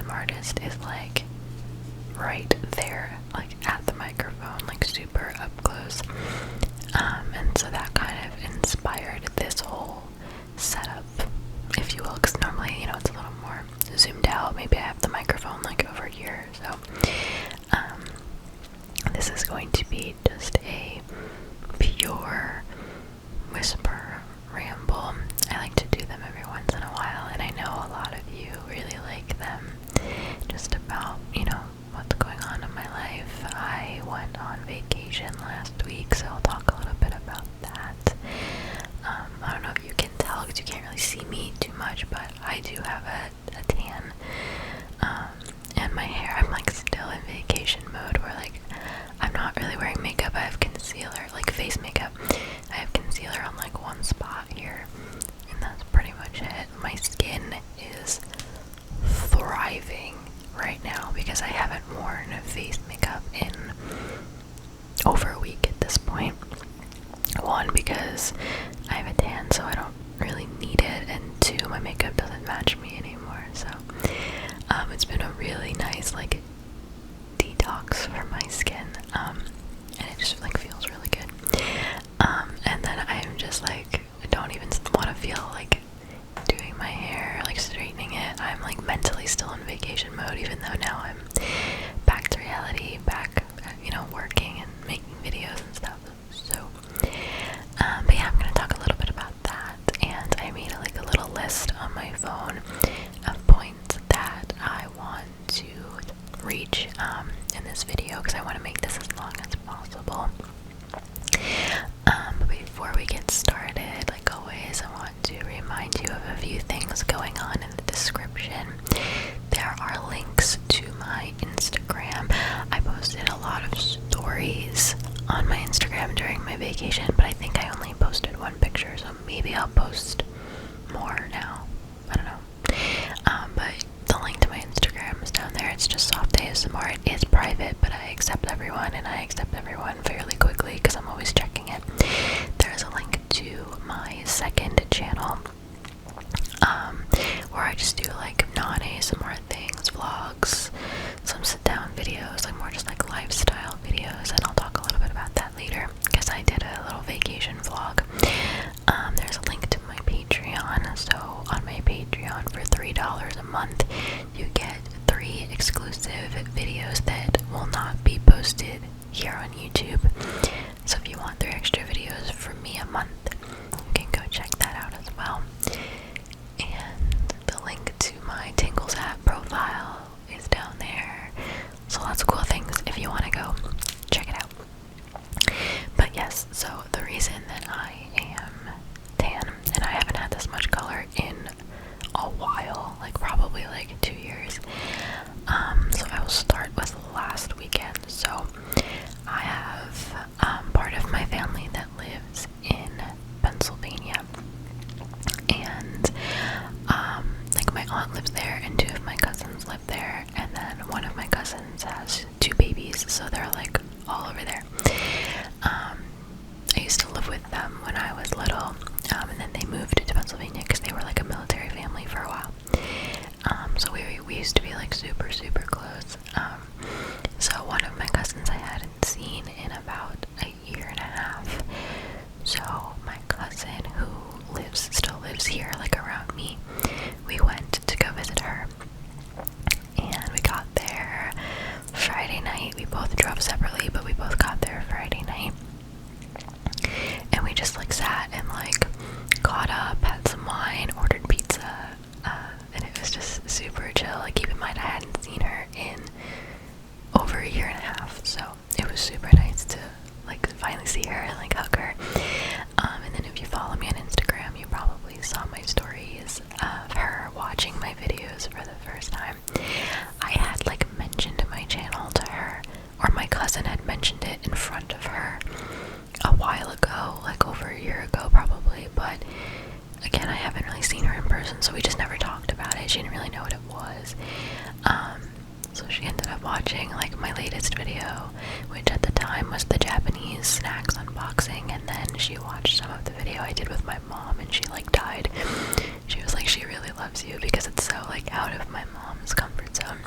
ASMR artist is like right there, like at the microphone, like super up close. And so that kind of inspired this whole setup, if you will, because normally, you know, it's a little more zoomed out. Maybe I have the microphone like over here, so this is going to be just a pure whisper ramble. I like to do them every once in a while, and I know a lot of you really like them, just about, you know, what's going on in my life. I went on vacation last week, so I'll talk a little bit about that. I don't know if you can tell because you can't really see me too much, but I do have a tan, and my hair, I'm like still in vacation mode where like I'm not really wearing makeup. I have concealer, like face makeup. I have concealer on like one spot here, and that's pretty much it. My skin is thriving right now because I haven't worn face makeup in over a week at this point. One, because I have a tan, so I don't really need it, and two, my makeup doesn't match me anymore. So it's been a really nice like detox for my skin, and it just like feels really good. And then I'm just like, I don't even want to feel like doing my hair, like straightening it. I'm like mentally still in vacation mode, even though now I'm back to reality, back, you know, working and making videos and stuff. So, but yeah, I'm gonna talk a little bit about that, and I made like a little list on my phone of points that I want to reach in this video, because I want to make this as long as possible. But before we get started, like always, I want to remind you of a few things going on in the description. There are links to my Instagram. I posted a lot of stories on my Instagram during my vacation, but I think I only posted one picture, so maybe I'll post more now. I don't know. But the link to my Instagram is down there. It's just Soft ASMR. It is private, but I accept everyone, and I accept everyone fairly quickly because I'm always checking it. There's a link to my second channel, where I just do like non-ASMR things, vlogs, some sit-down videos, like more just like lifestyle videos, and I'll talk a little bit about that later because I did a little vacation vlog. There's a link to my Patreon, so on my Patreon for $3 a month, you get 3 exclusive videos that will not be posted here on YouTube. So if you want 3 extra videos from me a month, you can go check that out as well. And the link to my Tingles app profile is down there. So lots of cool things if you want to go check it out. But yes, so the reason that I am tan, and I haven't had this much color in a while, like probably like 2 years. So I will start with last weekend. So I have part of my family that lives in Pennsylvania, and like my aunt lives there, and 2 of my cousins live there, and then one of my cousins has 2 babies, so they're like all over there. I used to live with them when I was little, and then they moved to Pennsylvania because they were like a military family for a while. So we used to be like super close. So one of my cousins I hadn't seen in about a year and a half. So my cousin who still lives here, like around me, we went to go visit her, and we got there Friday night. We both drove separately, but we both got there Friday night, and we just like sat and like got up, had some wine, ordered pizza, and it was just super chill. Like, keep in mind I hadn't seen her in over a year and a half, so it was super nice to like finally see her and like hug her. And then if you follow me on Instagram, you probably saw my stories of her watching my videos for the first time. I had like mentioned my channel to her, or my cousin had mentioned it in front of her a while ago, like over a year ago probably, but again, I haven't really seen her in person, so we just never talked about it. She didn't really know what it was. So she ended up watching like my latest video, which at the time was the Japanese snacks unboxing, and then she watched some of the video I did with my mom, and she like died. She was like, she really loves you because it's so like out of my mom's comfort zone.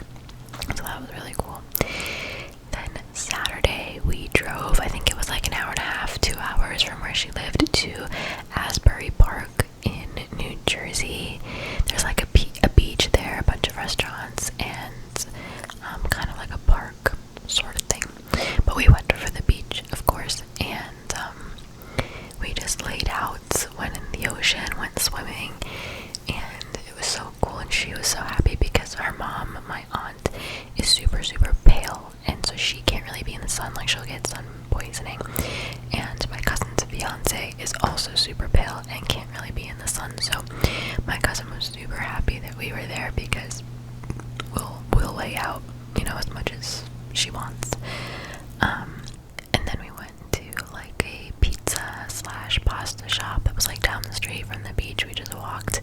wants. And then we went to like a pizza slash pasta shop that was like down the street from the beach. We just walked,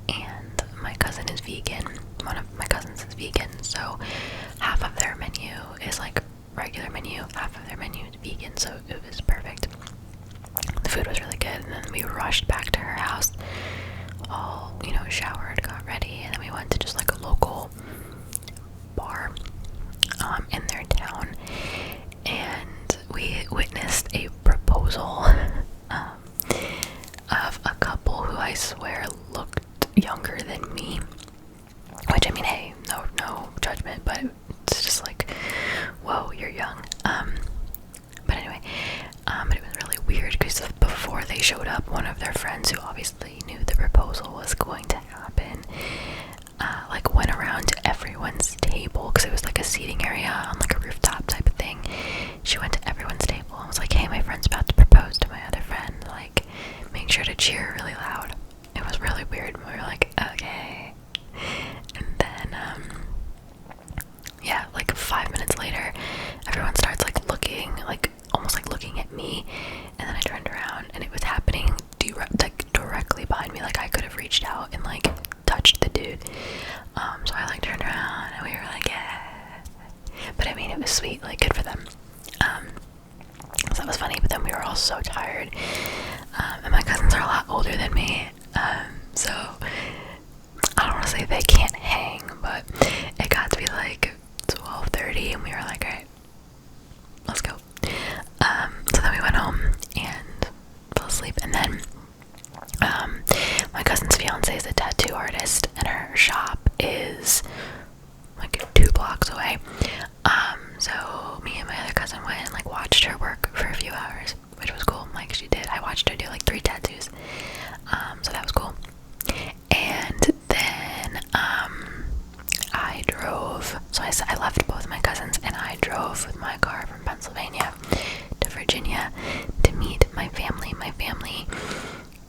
and my cousin is vegan. One of my cousins is vegan, so half of their menu is like regular menu, half of their menu is vegan, so it was perfect. The food was really good, and then we rushed back to her house, all, you know, showered, got ready, and then we went to just like a local bar in their town, and we witnessed a proposal of a couple who I swear looked younger than me, which, I mean, hey, no judgment, but it's just like, whoa, you're young. But anyway, but it was really weird because before they showed up, one of their friends, who obviously knew the proposal was going to happen, like went around to everyone's table, because it was like a seating area on like a rooftop type of thing. She went to everyone's table and was like, hey, my friend's about to propose to my other friend, like, make sure to cheer really loud. It was really weird. We were like, okay. And then yeah, like 5 minutes later, everyone starts like looking, like almost like looking at me, and then I turned around and it was happening like directly behind me. Like I could have reached out and like touched the dude. So I like turned around and we were like, yeah. But I mean, it was sweet, like good for them. So that was funny, but then we were all so tired. And my cousins are a lot older than me. So I don't want to say they can't hang, but it got to be like 12:30 and we were like, alright, let's go. So then we went home and fell asleep, and then my cousin's fiance is a tattoo artist and her shop is like 2 blocks away. So me and my other cousin went and like watched her work for a few hours, which was cool. Like I watched her do like 3 tattoos. So that was cool. And then I drove, so I left both my cousins and I drove with my car from Pennsylvania to Virginia to meet my family. My family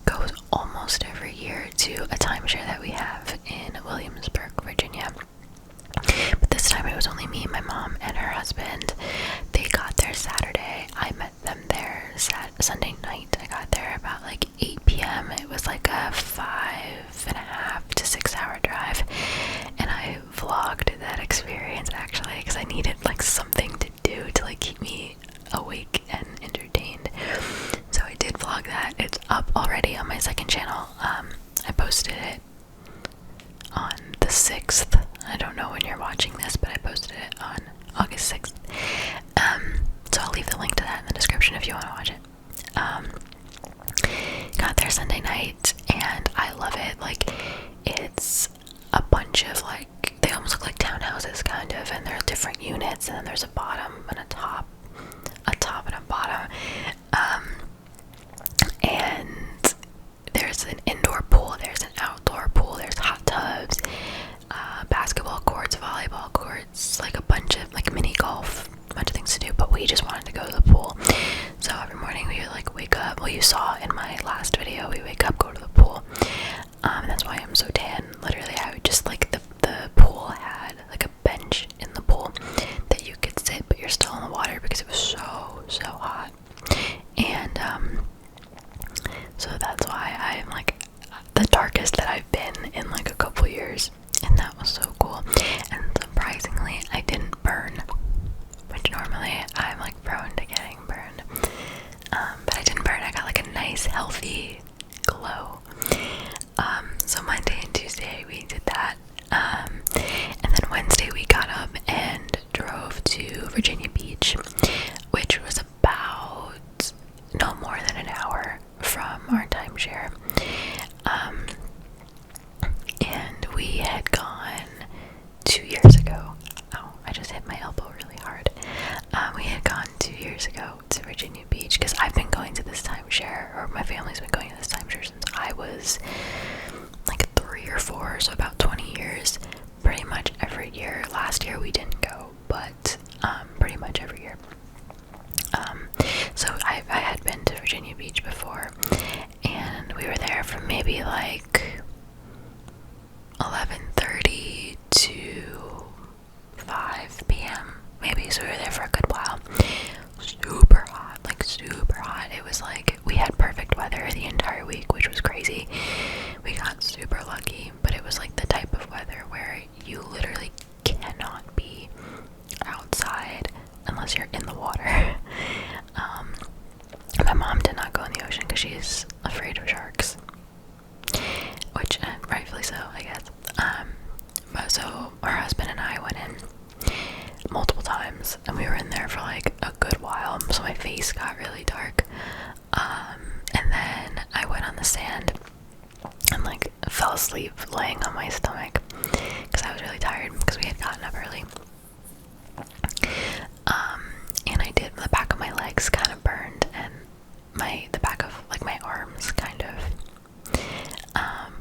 goes almost every year to a timeshare that we have in Williamsburg, Virginia. But this time it was only me, my mom, and her husband. They got there Saturday. I met them there Sunday night. I got there about like 8 p.m. It was like a 5.5 to 6 hour drive, and I vlogged that experience actually because I needed like something to do to like keep me awake and entertained. So I did vlog that. It's up already on my second channel. I posted it on the 6th. I don't know when you're watching this, but I posted it on August 6th. So I'll leave the link to that in the description if you want to watch it. Got there Sunday night and I love it. Like, it's a bunch of like, they almost look like townhouses kind of, and there are different units, and then there's a bottom and a top and a bottom. And there's an indoor pool, there's an outdoor pool, there's hot tubs, basketball courts, volleyball courts, like a bunch of like mini golf, a bunch of things to do, but we just wanted to go to the pool. So every morning we would like wake up, well, you saw in my last video, we wake up, go to the pool, and that's why I'm so tan. Literally, I would just like, the pool had like a bench in the pool that you could sit, but you're still in the water because it was so hot. And so that's why I'm like the darkest that I've been in like a couple years, and that was so cool. And surprisingly, I didn't burn, which normally I'm like prone to getting burned, but I didn't burn. I got like a nice healthy glow. So Monday and Tuesday we did that, and then Wednesday we got up and drove to Virginia Beach, which was about no more than an hour from our timeshare. And we had gone 2 years ago. Oh, I just hit my elbow really hard. We had gone 2 years ago to Virginia Beach because I've been going to this timeshare, or my family's been going to this timeshare since I was like 3 or 4, so about 20 years, pretty much every year. Last year we didn't go, but pretty much every year. So I had been to Virginia Beach before, and we were there from maybe like 11:30 to 5 p.m. maybe, so unless you're in the water. My mom did not go in the ocean because she's afraid of sharks, which rightfully so, I guess. But so her husband and I went in multiple times, and we were in there for like a good while, so my face got really dark. And then I went on the sand and like fell asleep laying on my stomach because I was really tired because we had gotten up early. And I did, the back of my legs kind of burned, and the back of like my arms kind of.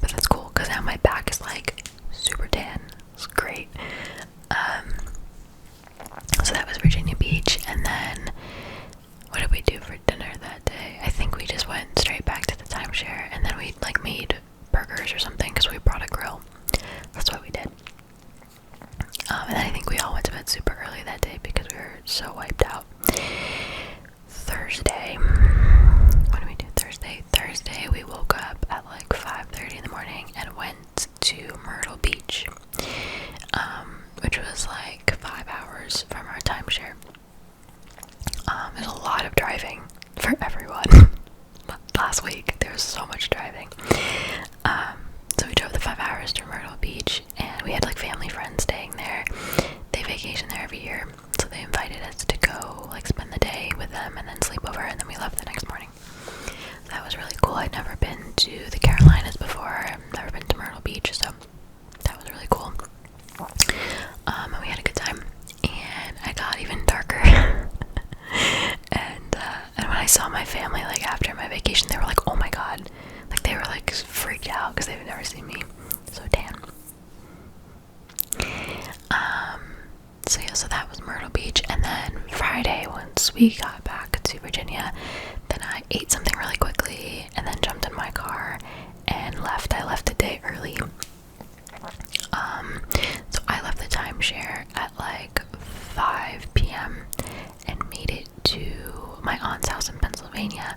But that's cool because now my back is like super tan. It's great. So that was Virginia Beach, and then what did we do for dinner that day? I think we just went straight back to the timeshare, and then we like made burgers or something because we brought a grill. That's what we did. And then I think we all went to bed super early that day because we were so wiped out. Thursday, what did we do Thursday? Thursday we woke up at like 5:30 in the morning and went to Myrtle Beach, which was like 5 hours from our timeshare. There's a lot of driving for everyone. Last week there was so much driving. So we drove the 5 hours to Myrtle Beach, and we had like family friends staying there. They vacation there every year, so they invited us to go like spend the day with them and then sleep over, and then we left the next morning. That was really cool. I'd never been to the Carolinas before. I've never been to Myrtle Beach, so that was really cool. And we had a good time, and I got even darker. And when I saw my family like after my vacation, they were like, oh my god, like they were like freaked out because they've never seen me so tan. So yeah, so that was Myrtle Beach. And then Friday, once we got back to Virginia, then I ate something really quickly and then jumped in my car and left. I left a day early. So I left the timeshare at like 5 p.m. and made it to my aunt's house in Pennsylvania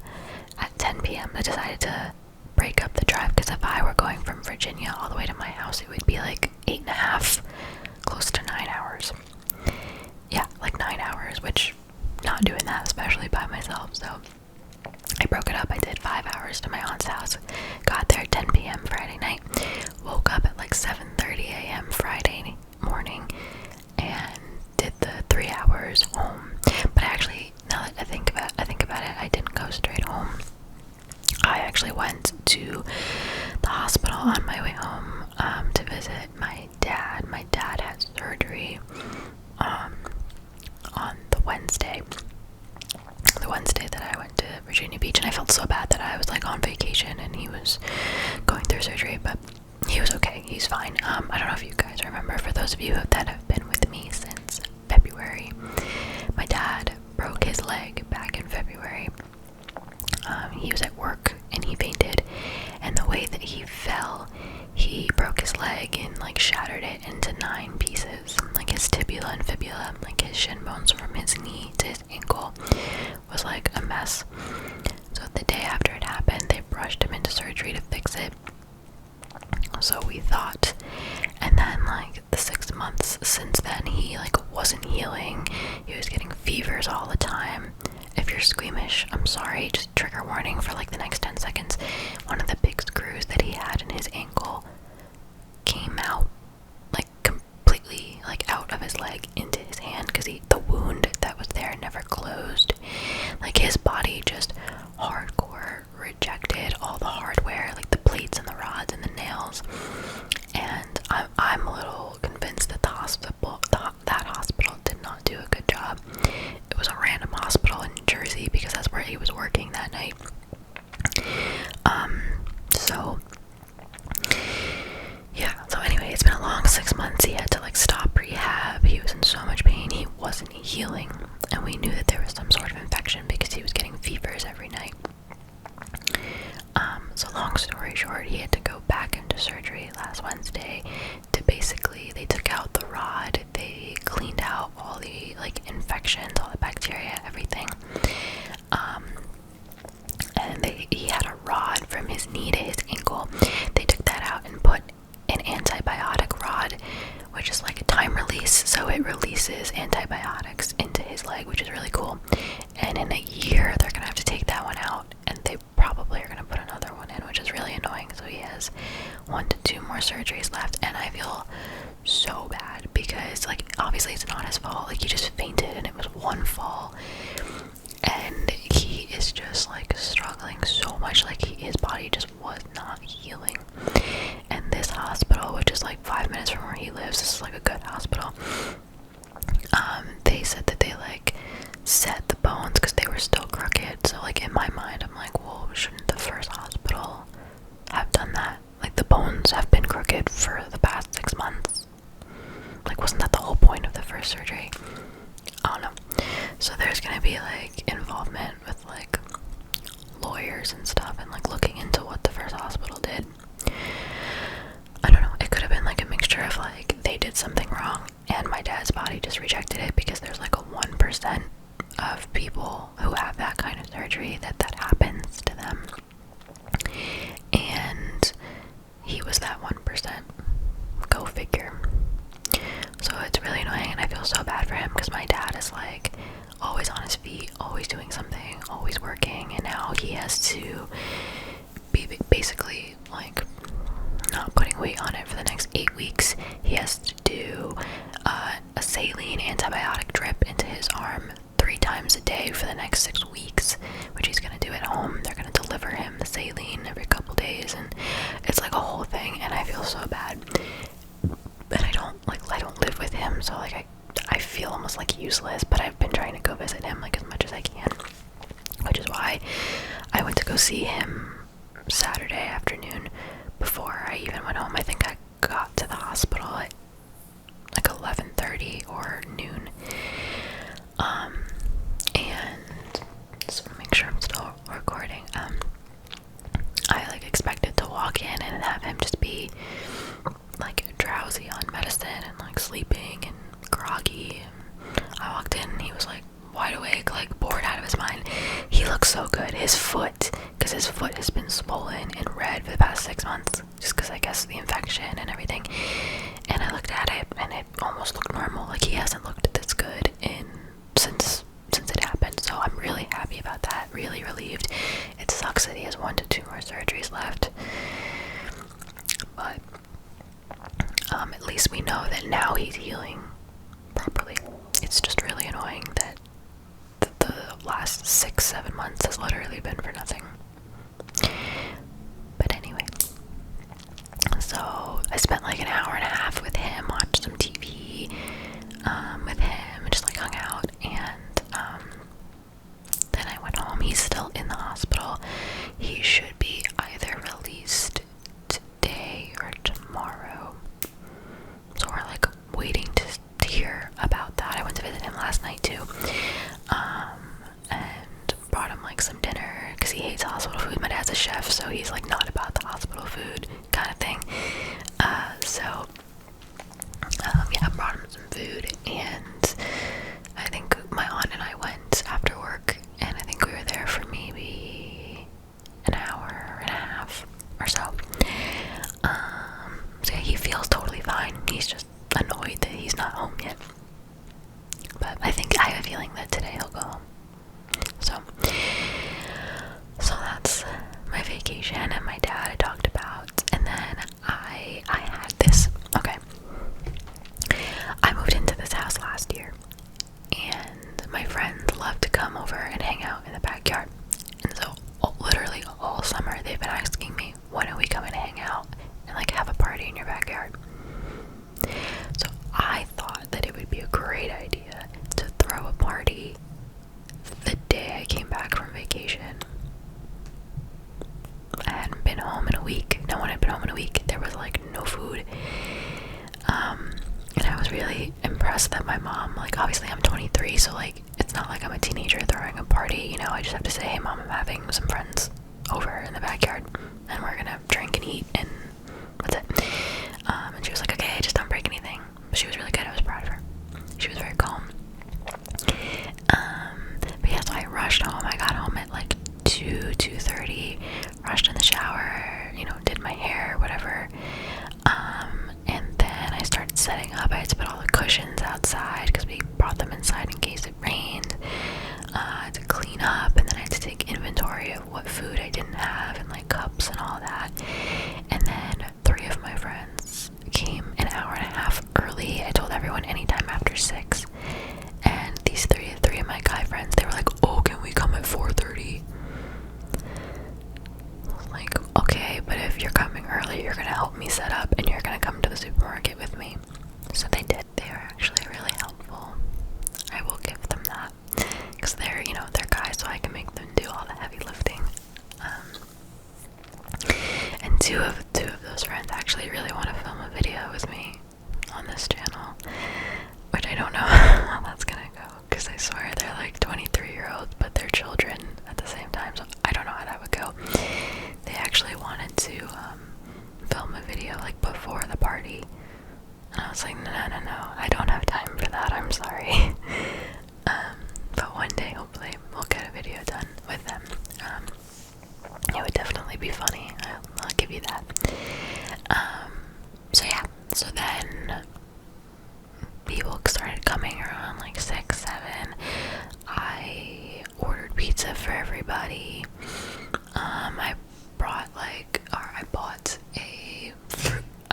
at 10 p.m. I decided to break up the drive because if I were going from Virginia all the way to my house, it would be like 8.5, close to 9 hours. Yeah, like 9 hours, which not doing that, especially by myself. So I broke it up. I did 5 hours to my aunt's house, got there at 10 p.m. Friday night, woke up at like 7:30 a.m. Friday morning, and did the 3 hours home. But actually, now that I think about it, I didn't go straight home. I actually went to the hospital on my way home to visit my dad. My dad had surgery on the Wednesday that I went to Virginia Beach, and I felt so bad that I was like on vacation and he was going through surgery, but he was okay. He's fine. I don't know if you guys remember, for those of you that have been with me since February, my dad broke his leg back in February. He was at work and he fainted, and the way that he fell, he broke his leg and like shattered it into 9 pieces. Like his tibia and fibula, like his shin bones from his knee to his ankle, was like a mess. So the day after it happened, they rushed him into surgery to fix it. So we thought. And then like the 6 months since then, he like wasn't healing. He was getting fevers all the time. If you're squeamish, I'm sorry, just trigger warning for like the next 10 seconds. One of the big screws that he had in his ankle came out like completely like out of his leg into his hand because the wound that was there never closed. Like his body just hardcore rejected all the hardware, like the plates and the rods and the nails. And I'm a little convinced that that hospital did not do a good job. It was a random hospital in New Jersey because that's where he was working that night. So yeah, so anyway, it's been a long 6 months. He had to like stop rehab. He was in so much pain. He wasn't healing, and we knew that there was some sort of infection because he was getting fevers every night. So long story short, he had to go back into surgery last Wednesday to basically, they took out the rod, they cleaned out all the like infections, all the bacteria, everything. And he had a rod from his knee to his ankle. They took that out and put an antibiotic rod, which is like a time release, so it releases antibiotics into his leg, which is really cool. And in a year, they're gonna have to take that one out, and they probably are gonna put another one in, which is really annoying. So he has 1 to 2 more surgeries left, and I feel so bad because, like, obviously it's not his fault. Like, he just fainted, and it was one fall, and he is just like struggling so much. Like, his body just was not healing. And this hospital, which is like 5 minutes from where he lives, this is like a good hospital. They said that they like set the bones because they were still crooked. So like in my mind, I'm like, well, shouldn't the first hospital have done that? Like, the bones have been crooked for the past 6 months. Like, wasn't that the whole point of the first surgery? I don't know. So there's gonna be like involvement with like lawyers and stuff, and like looking into what the first hospital did. I don't know, it could have been like a mixture of like they did something wrong and my dad's body just rejected it, because there's like a 1% of people who have that kind of surgery that happens to them, and he was that 1%. Go figure. So it's really annoying, and I feel so bad for him because my dad is like always on his feet, always doing something, always working, and now he has to be basically like not putting weight on it for the next 8 weeks. He has to do a saline antibiotic drip into his arm 3 times a day for the next 6 weeks, which he's gonna do at home. They're gonna deliver him the saline every couple days, and it's like a whole thing, and I feel so bad. But I don't live with him, so like I feel almost like useless, but I've been trying to go visit him like as much as I can, which is why I went to go see him Saturday afternoon before I even went home. I think I got to the hospital at like 11:30 or noon. And just want to make sure I'm still recording. I like expected to walk in and have him just be like drowsy on medicine and like sleeping and groggy. I walked in and he was like wide awake, like bored out of his mind. He looks so good. His foot, because his foot has been swollen and red for the past 6 months, just because I guess the infection and everything. And I looked at it and it almost looked normal. Like, he hasn't looked this good since it happened. So I'm really happy about that. Really relieved. It sucks that he has 1 to 2 more surgeries left, but at least we know that now he's healing properly. It's just really annoying that the last 6-7 months has literally been for nothing. But anyway, so I spent like an hour and a half with him, watched some TV with him, and just like hung out, and then I went home. He's still in the hospital. He should be either released today or tomorrow, so we're like waiting to hear about that. I went to visit him last night too, and brought him like some dinner because he hates hospital food. My dad's a chef, so he's like not about the hospital food kind of thing. Yeah, I brought him some food, and I think my aunt and I went after work, and I think we were there for maybe an hour and a half or so. So yeah, he feels totally fine. He's just annoyed that he's not home yet. But I have a feeling that today he'll go home. So that's my vacation and my dad I talked about. And then I had this, okay. I moved into this house last year, and my friends love to come over and hang out in the backyard. And so literally all summer they've been asking me, when are we coming to hang out and like have a party in your backyard? So I thought that it would be a great idea to throw a party the day I came back from vacation. I hadn't been home in a week. No one had been home in a week. There was like no food. And I was really impressed that my mom, like, obviously I'm 23, so like it's not like I'm a teenager throwing a party, you know. I just have to say, hey mom, I'm having some friends over in the backyard and we're gonna drink and eat, and that's it. And she was like, okay, just don't break anything. But she was really good. I was proud of her. She was very calm. But yeah, so I rushed home. I got home at like 2:30, rushed in the shower, you know, did my hair, whatever. And then I started setting up. I had to put all the cushions outside because we brought them inside in case it rained. 6. And these three of my guy friends, they were like, oh, can we come at 4:30? Like, okay, but if you're coming early, you're gonna help me set up and you're gonna come to the supermarket with me. So they did. They were actually really helpful. I will give them that, because they're, you know, they're guys, so I can make them do all the heavy lifting. And two of those friends actually really want to film a video with me on this channel, which I don't know how that's gonna go, because I swear they're like 23-year-olds, but they're children at the same time, so I don't know how that would go. They actually wanted to film a video like before the party, and I was like, no, I don't have time for that, I'm sorry. But one day, hopefully, we'll get a video done with them. It would definitely be funny, I'll give you that. So yeah, so then people started coming around like 6, 7. I ordered pizza for everybody. I bought a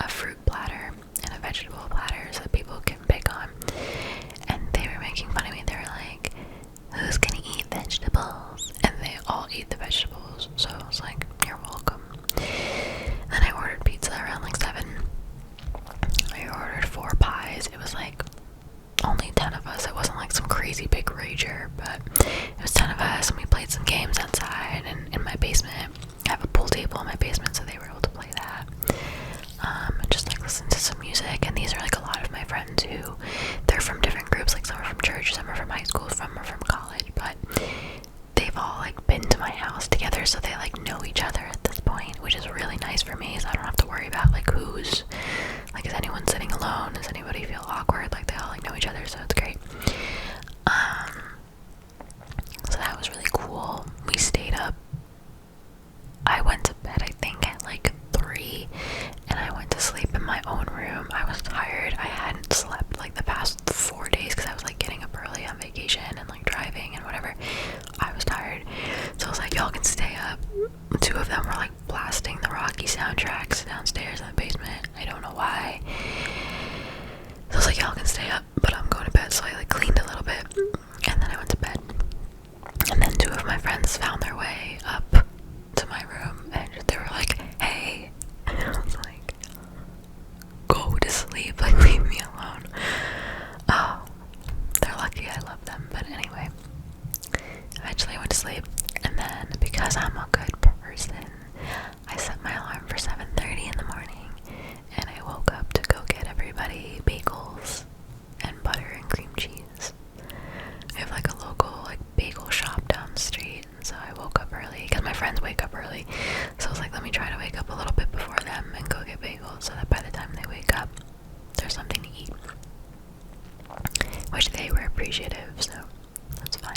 fruit platter and a vegetable platter so that people can pick on. And they were making fun of me. They were like, who's gonna eat vegetables? And they all ate the vegetables. So I was like, you're welcome. Then I ordered pizza around like 7. I ordered 4 pies. It was like only 10 of us. It wasn't like some crazy big rager, but it was 10 of us, and we played some games outside and in my basement. I have a pool table in my basement, so they were able to play that. And just like listen to some music. And these are like a lot of my friends who, they're from different groups, like some are from church, some are from high school, some are from college, but they've all like been to my house together, so they like know each other at this point, which is really nice for me, so I don't have to worry about like who's, like, is anyone sitting alone, does anybody feel awkward, like they all like know each other, so it's great. So that was really cool. We stayed up. I went to bed I think at like 3, and I went to sleep in my own room. I was tired. I hadn't slept like the past 4 days because I was like getting up early on vacation and like driving and whatever. I was tired, so I was like, y'all can stay up. 2 of them were like blasting the Rocky soundtracks downstairs in the basement. I don't know why. So I was like, y'all can stay up, but I'm going to bed. So I like cleaned a little bit, and then I went to bed. And then 2 of my friends found their way up to my room, and they were like, hey. And I was like, go to sleep, like leave me alone. Oh, they're lucky I love them. But anyway, eventually I went to sleep, and then because I'm a good person, I set my alarm for 7:30 in the morning, and I woke up to go get everybody bagels and butter and cream cheese. I have like a local like bagel shop down the street, so I woke up early because my friends wake up early, so I was like, let me try to wake up a little bit before them and go get bagels so that by the time they wake up there's something to eat, which they were appreciative, so that's fine.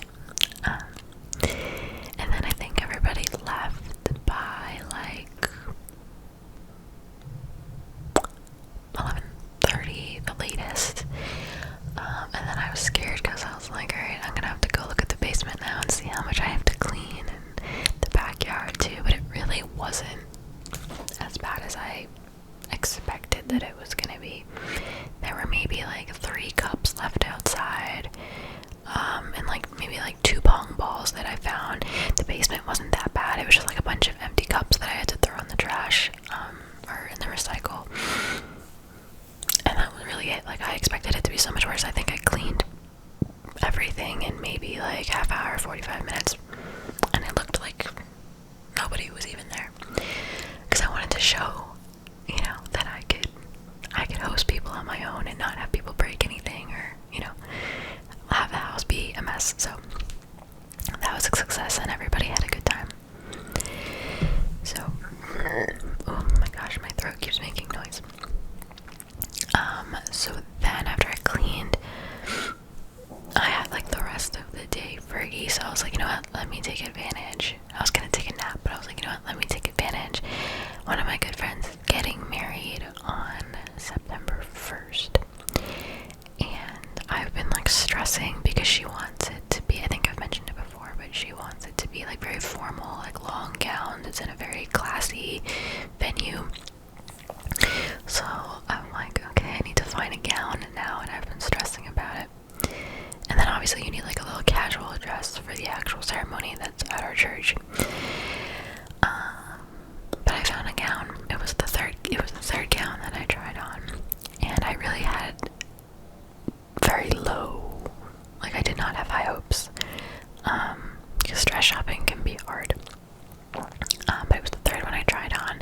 And then I think everybody left by like 11:30, the latest. And then I was scared because I was like, alright, I'm gonna have to go look at the basement now and see how much I have to clean, and the backyard too, but it really wasn't as bad as I expected that it was gonna be. There were maybe like 3 cups left outside, and like maybe like 2 pong balls that I found. The basement wasn't that bad, it was just like a bunch of empty cups that I had to throw in the trash, or in the recycle. And that was really it. Like, I expected it to be so much worse. I think I cleaned everything in maybe like half hour, 45 minutes, and it looked like nobody was even there, because I wanted to show, you know, that I could host people on my own and not have people break anything, or, you know, have the house be a mess. So that was a success, and everybody had a good time. So, oh my gosh, my throat keeps making noise. So then after I cleaned, I had like the rest of the day free, so I was like, you know what, let me take advantage. I was gonna take a nap, but I was like, you know what, let me take advantage. One of my good friends is getting married on September 1st, and I've been like stressing because she wants it to be, I think I've mentioned it before, but she wants it to be like very formal, like long gowns. It's in a very classy venue. So I'm like, okay, I need to find a gown now, and I've been stressing about it. church. But I found a gown. It was the third gown that I tried on, and I really had very low, like I did not have high hopes, because dress shopping can be hard. But it was the third one I tried on,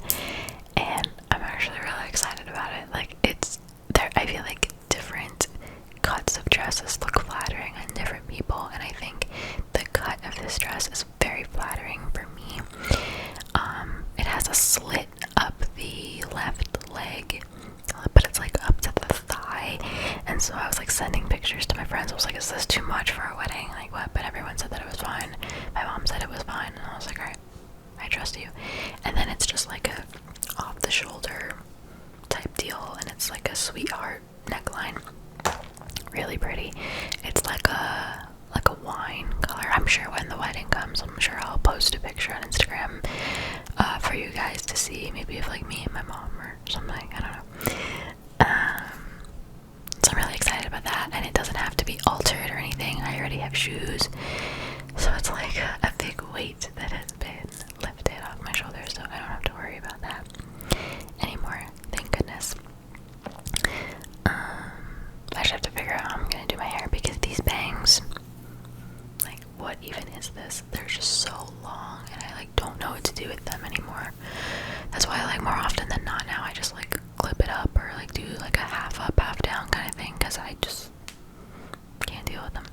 and I'm actually really excited about it. Like, it's there. I feel like different cuts of dresses look flattering on different people, and I think the cut of this dress is very flattering for me. It has a slit up the left leg, but it's like up to the thigh, and so I was like sending pictures to my friends. I was like, is this too much for a wedding? Like, what? But everyone said that it was fine. My mom said it was fine, and I was like, alright, I trust you. And then it's just like a off the shoulder type deal, and it's like a sweetheart neckline, really pretty. It's like a wine color. I'm sure when the wedding comes, I'm sure I'll post a picture on Instagram for you guys to see, maybe of like me and my mom or something. I don't know. So I'm really excited about that, and it doesn't have to be altered or anything. I already have shoes, so it's like a big weight that has been lifted off my shoulders, so I don't have to worry about that anymore, thank goodness. I just have to figure out how I'm gonna do my hair, because these bangs, like, what even is this? They're just so long, and I like don't know what to do with them anymore. That's why, like, more often than not now I just like clip it up or like do like a half up, half down kind of thing, because I just can't deal with them.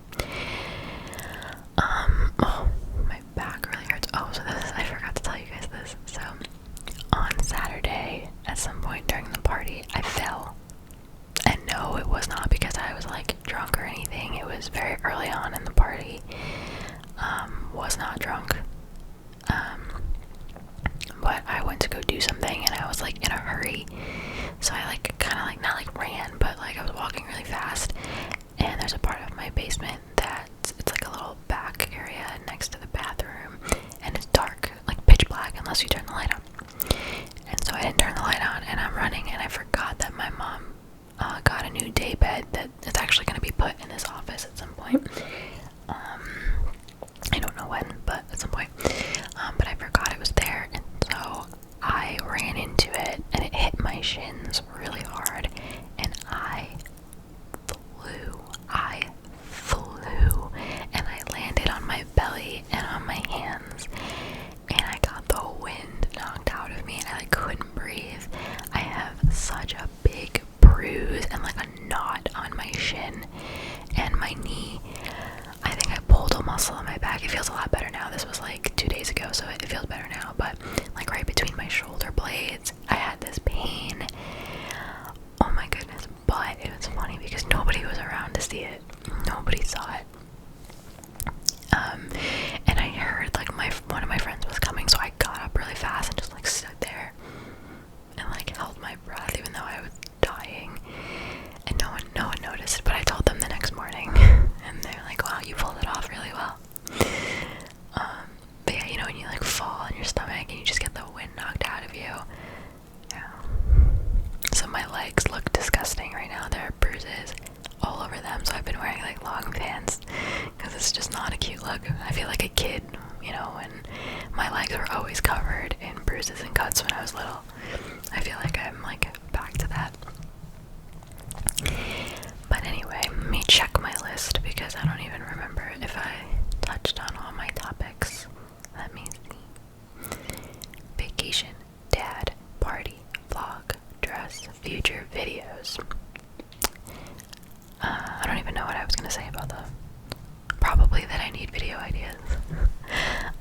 Oh, my back really hurts. Oh, so this is, I forgot to tell you guys this. So on Saturday, at some point during the party, I fell. And no, it was not because I was like drunk or anything. It was very early on in the party. Was not drunk. But I went to go do something, and I was like in a hurry. So I like kind of like, not like ran, but like I was walking really fast. And there's a part of my basement that it's like a little back area next to the bathroom, and it's dark, like pitch black, unless you turn the light on. And so I didn't turn the light on, and I'm running, and I forgot that my mom got a new day bed that is actually going to be put in this office at some point. I don't know when, but at some point. But I forgot it was there, and so I ran into it, and it hit my shins really hard, and I flew, and I landed on my belly and on my hands, and I got the wind knocked out of me, and I like couldn't breathe. I have such a big bruise and like a knot on my shin and my knee. I think I pulled a muscle in my back. It feels a lot better now. This was like 2 days ago, so it feels better now, but like right between my shoulder blades, I had this pain. Oh my goodness. But it was funny because nobody was around to see it. Nobody saw it. And I heard like one of my friends was coming, so I got up really fast and just like stood there and like held my breath even though I was dying, and no one noticed. But I told them the next morning, and they're like, wow, you pulled it off really well. But yeah, you know when you like fall on your stomach and you just get the wind knocked out of you. Yeah. So my legs look disgusting right now. There are bruises all over them, so I've been wearing like long pants because it's just not a cute look. I feel like a kid, you know, and my legs were always covered in bruises and cuts when I was little. I feel like I'm like back to that. But anyway, let me check my list because I don't even remember if I touched on all my topics. Let me see. Vacation, dad, party, vlog, dress, future videos. I don't even know what I was going to say about that. Probably that I need video ideas.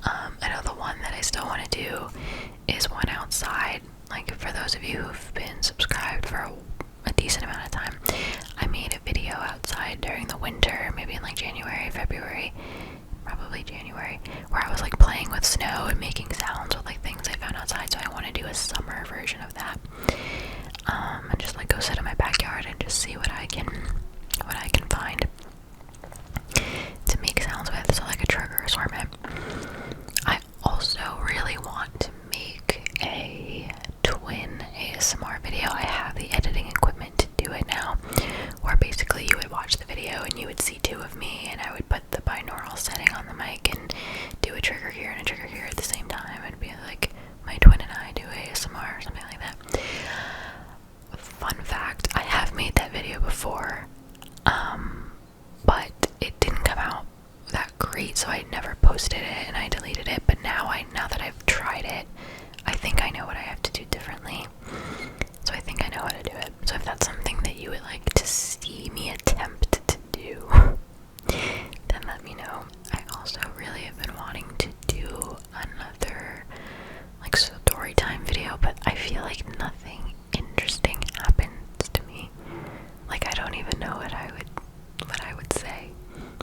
I know the one that I still want to do is one outside. Like, for those of you who've been subscribed for a decent amount of time, I made a video outside during the winter, maybe in like January, February, probably January, where I was like playing with snow and making sounds with like things I found outside. So I want to do a summer version of that, and just like go sit in my backyard and just see what I can find to make sounds with, so like a trigger assortment. I also really want to make a twin ASMR video. I have the editing equipment to do it now, where basically you would watch the video and you would see two of me, and I would put the binaural setting on the mic and do a trigger here and a trigger posted it and I deleted it, but now that I've tried it, I think I know what I have to do differently. So I think I know how to do it. So if that's something that you would like to see me attempt to do, then let me know. I also really have been wanting to do another like story time video, but I feel like nothing interesting happens to me. Like I don't even know what I would say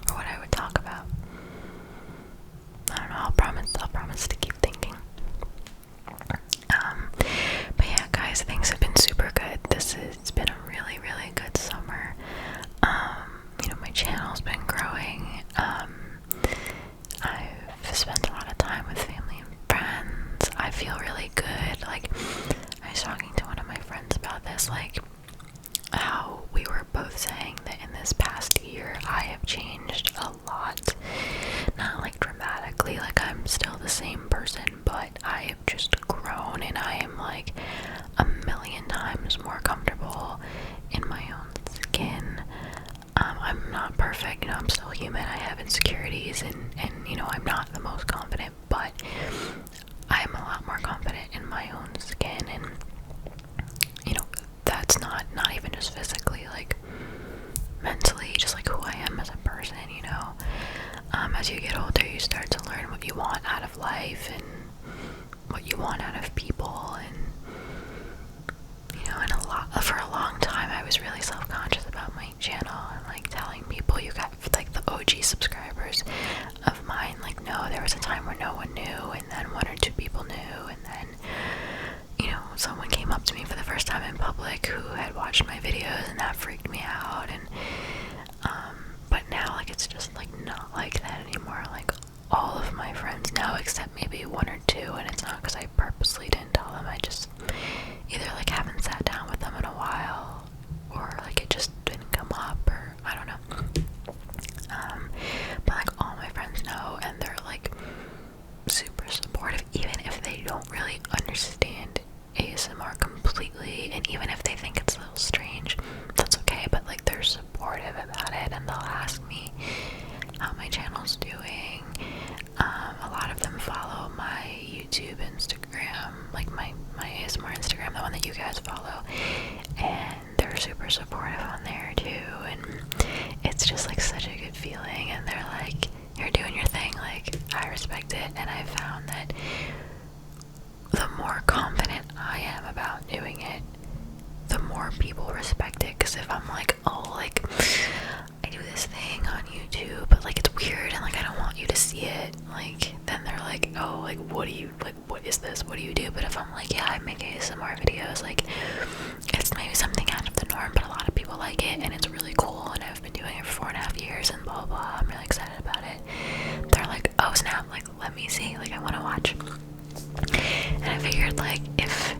or what I would talk about. I don't know, I'll promise to keep thinking. But yeah, guys, things have been super good. It's been a really, really good summer. My channel's been growing. I've spent a lot of time with family and friends. I feel really good. Like, I was talking to one of my friends about this, like, how we were both saying that in this past year, I have changed a lot. Not like dramatically, like I'm still the same person, but I have just grown and I am like a million times more comfortable in my own skin. I'm not perfect, I'm still human. I have insecurities and I'm not the most confident, but I'm a lot more confident in my own skin, and that's not even just physically, like mentally, just like who I am as a person. As you get older, you start to learn what you want out of life and what you want out of people, and for a long time I was really self-conscious about my channel and like telling people, you got like the OG subscribers of mine, like, no, there was a time where no one knew, and then one or two people knew, and then someone came up to me for the first time in public who had watched my videos, and that freaked me out. And but now, like, it's just like not like that anymore. Like, all of my friends know except maybe one or two, and it's not because I purposely didn't tell them. I just either like haven't sat down with them in a while, or like it just didn't come up, or I don't know. But like all my friends know, and they're like super supportive, even if they don't really understand ASMR completely, and even if they think it's a little strange, that's okay. But like they're supportive about it, and they'll ask me how my channel's doing. A lot of them follow my YouTube, Instagram, like my ASMR Instagram, the one that you guys follow, and they're super supportive on there too. And it's just like such a good feeling, and they're like, you're doing your thing, like I respect it. And I found that the more confident I am about doing it, the more people respect it. Because if I'm like, oh, like I do this thing on YouTube, but like it's weird and like I don't want you to see it, like then they're like, oh, like what is this, what do you do? But if I'm like, yeah, I make ASMR videos, like it's maybe something out of the norm, but a lot of people like it and it's really cool, and I've been doing it for 4.5 years and blah blah, I'm really excited about it. They're like, oh snap, like let me see, like I want to watch. And I figured, like, if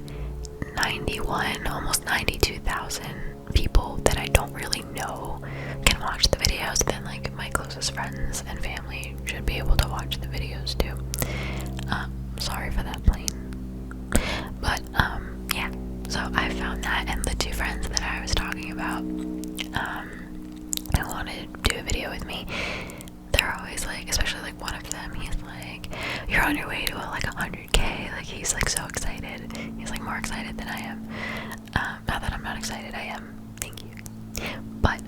91, almost 92,000 people that I don't really know can watch the videos, then like my closest friends and family should be able to watch the videos too. Sorry for that plane. But yeah, so I found that, and the two friends that I was talking about who wanted to do a video with me, they're always like, especially like one of them, he's like, you're on your way to like 100k, like he's like so excited. He's like more excited than I am. Not that I'm not excited, I am, thank you. But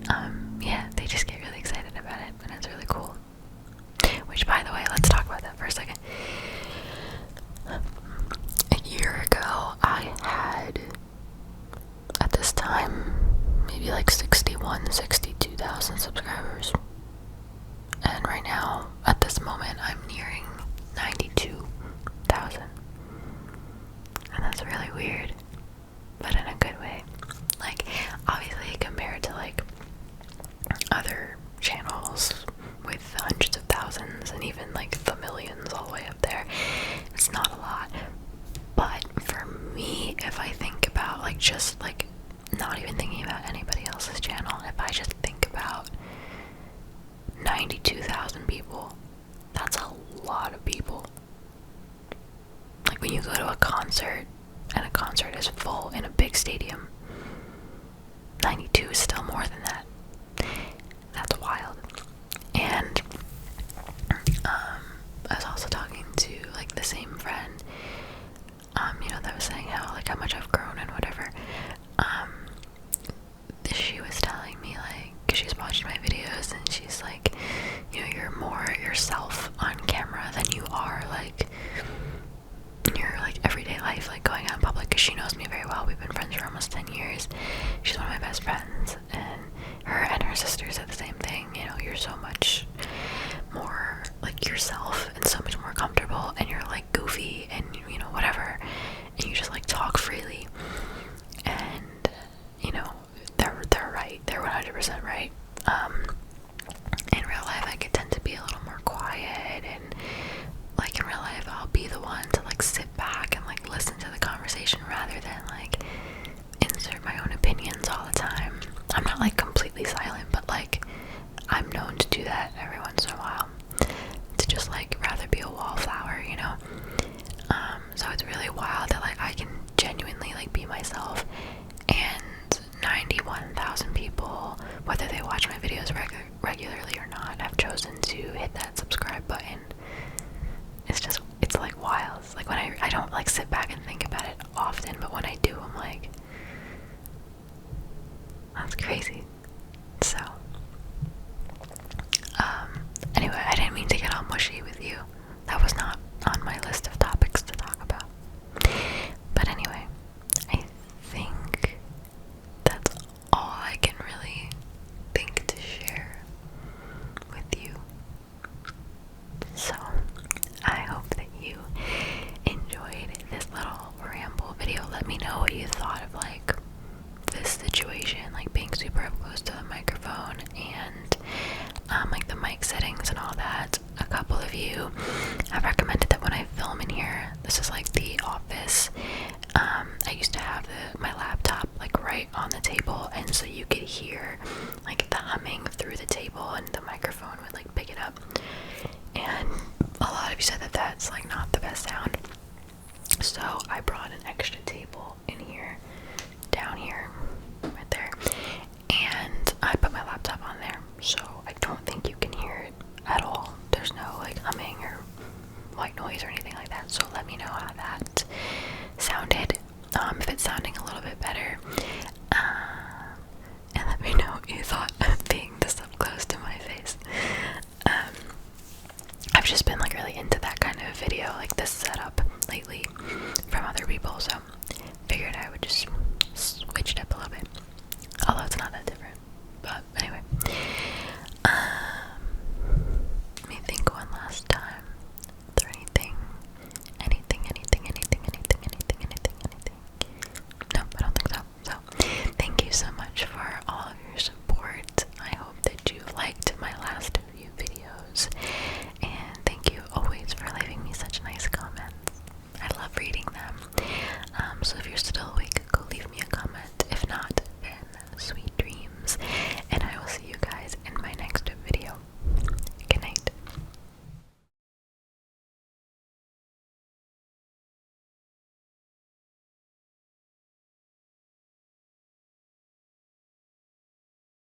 yeah, they just get really excited about it, and it's really cool. Which, by the way, let's talk about that for a second. A year ago, I had, at this time, maybe like 62,000 subscribers. And right now, at this moment, I'm nearing 92,000. And that's really weird, but in a good way. Like, obviously, compared to like other channels with hundreds of thousands and even like the millions all the way up there, it's not a lot. But for me, if I think about like just like not even thinking about anybody else's channel, if I just think about 92,000 people, that's a lot of people. Like when you go to a concert and a concert is full in a big stadium, 92 is still more than that. That's wild. And she knows me very well. We've been friends for almost 10 years. She's one of my best friends, and her sister said the same thing. You know, you're so much more like yourself and so much more comfortable, and you're like goofy and, you know, whatever, and you just like talk freely. And, you know, they're right. They're 100% right. In real life, I could tend to be a little more quiet, and like in real life, I'll be the one to like sit back and like listen to the conversation rather than like insert my own opinions all the time. I'm not like completely silent, but like I'm known to do that every once in a while, to just like rather be a wallflower, you know. So it's really wild that like I can genuinely like be myself, and 91,000 people, whether they watch my videos regularly or not, have chosen to hit that subscribe button. It's like wild. It's like when I don't like sit back and think about it often, but when I do, I'm like, that's crazy. So anyway, I didn't mean to get all mushy with you. That was not on my list of topics to talk about. But anyway, I think that's all I can really think to share with you. So I hope that you enjoyed this little ramble video. Let me know what you thought of like this situation, like being super up close to the microphone and like the mic settings and all that. A couple of you have recommended that when I film in here, this is like the office. I used to have my laptop like right on the table, and so you could hear like the humming through the table, and the microphone would like pick it up. And a lot of you said that that's like not the best sound. So I brought an extra table in here, down here, right there, and I put my laptop on there, so I don't think you can hear it at all. There's no like humming or white noise or anything like that. So let me know how that sounded, if it's sounding a little bit better, and let me know what you thought of being this up close to my face. I've just been like really into that kind of video. Like this